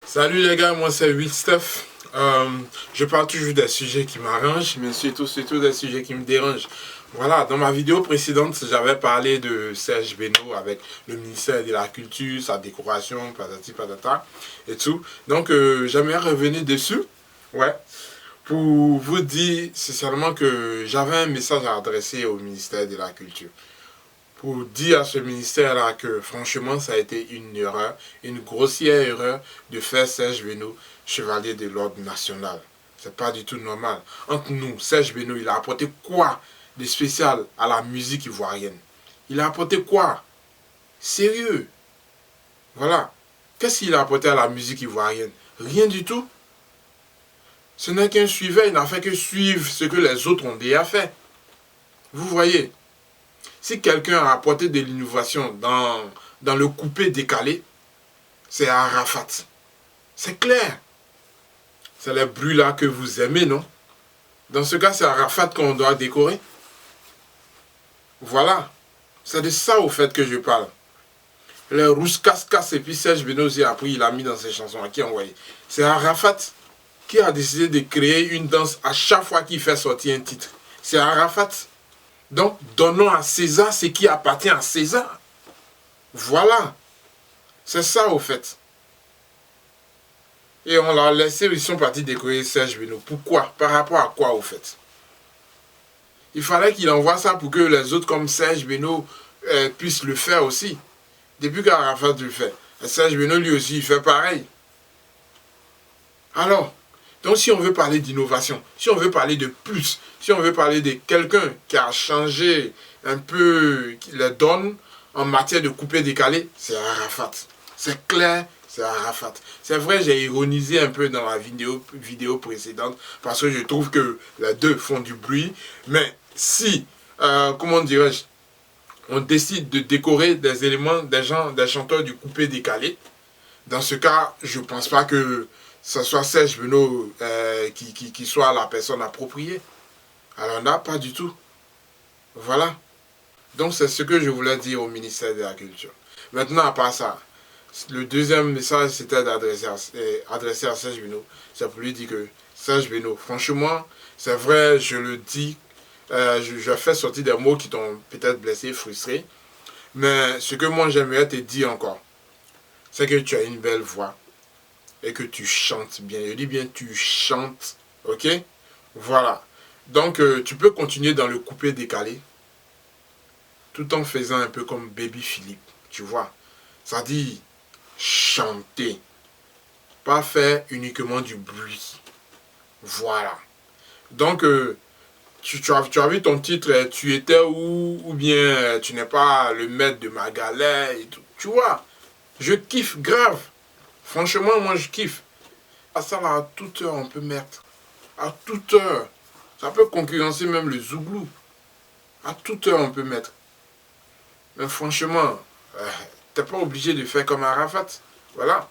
Salut les gars, moi c'est Will Stuff. Je parle toujours des sujets qui m'arrangent, mais surtout des sujets qui me dérangent. Voilà, dans ma vidéo précédente, j'avais parlé de Serge Beno avec le ministère de la Culture, sa décoration, patati patata et tout. Donc j'aimerais revenir dessus, ouais, pour vous dire sincèrement que j'avais un message à adresser au ministère de la Culture. Pour dire à ce ministère-là que franchement ça a été une erreur, une grossière erreur de faire Serge Beno chevalier de l'ordre national. C'est pas du tout normal. Entre nous, Serge Beno, il a apporté quoi de spécial à la musique ivoirienne? Il a apporté quoi? Sérieux? Voilà. Qu'est-ce qu'il a apporté à la musique ivoirienne? Rien du tout. Ce n'est qu'un suiveur, il n'a fait que suivre ce que les autres ont déjà fait. Vous voyez? Si quelqu'un a apporté de l'innovation dans le coupé décalé, c'est Arafat. C'est clair. C'est les bruits là que vous aimez, non? Dans ce cas, c'est Arafat qu'on doit décorer. Voilà. C'est de ça au fait que je parle. Les rousses-casse-casse et puis Serge Beno a pris, il a mis dans ses chansons. À qui envoyé? C'est Arafat qui a décidé de créer une danse à chaque fois qu'il fait sortir un titre. C'est Arafat. Donc, donnons à César ce qui appartient à César. Voilà. C'est ça, au fait. Et on l'a laissé, ils sont partis décorer Serge Beno. Pourquoi? Par rapport à quoi, au fait? Il fallait qu'il envoie ça pour que les autres, comme Serge Beno, puissent le faire aussi. Depuis qu'Arafat le fait. Serge Beno, lui aussi, il fait pareil. Alors, donc si on veut parler d'innovation, si on veut parler de plus, si on veut parler de quelqu'un qui a changé un peu les donnes en matière de coupé-décalé, c'est Arafat. C'est clair, c'est Arafat. C'est vrai, j'ai ironisé un peu dans la vidéo précédente parce que je trouve que les deux font du bruit. Mais si, comment dirais-je, on décide de décorer des éléments, des chanteurs du coupé-décalé, dans ce cas, je ne pense pas que ce soit Serge Beno qui soit la personne appropriée. Alors là, pas du tout. Voilà. Donc c'est ce que je voulais dire au ministère de la Culture. Maintenant, à part ça, le deuxième message, c'était adressé à Serge Beno. C'est pour lui dire que Serge Beno, franchement, c'est vrai, je le dis, je fais sortir des mots qui t'ont peut-être blessé, frustré. Mais ce que moi j'aimerais te dire encore, c'est que tu as une belle voix et que tu chantes bien. Je dis bien tu chantes, ok? Voilà. Donc tu peux continuer dans le coupé décalé tout en faisant un peu comme Baby Philippe, tu vois. Ça dit chanter, pas faire uniquement du bruit. Voilà. Donc tu as vu ton titre, tu étais où ou bien tu n'es pas le maître de ma galère et tout. Tu vois, je kiffe grave. Franchement, moi je kiffe. À ça là, à toute heure on peut mettre. À toute heure. Ça peut concurrencer même le Zouglou. À toute heure on peut mettre. Mais franchement, t'es pas obligé de faire comme Arafat. Voilà.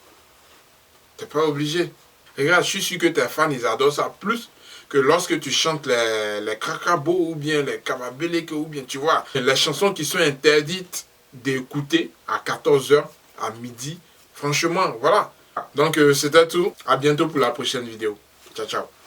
T'es pas obligé. Regarde, je suis sûr que tes fans, ils adorent ça plus que lorsque tu chantes les Krakabo ou bien les Kababeleke ou bien, tu vois, les chansons qui sont interdites d'écouter à 14 heures à midi. Franchement, voilà. Donc, c'était tout. À bientôt pour la prochaine vidéo. Ciao, ciao.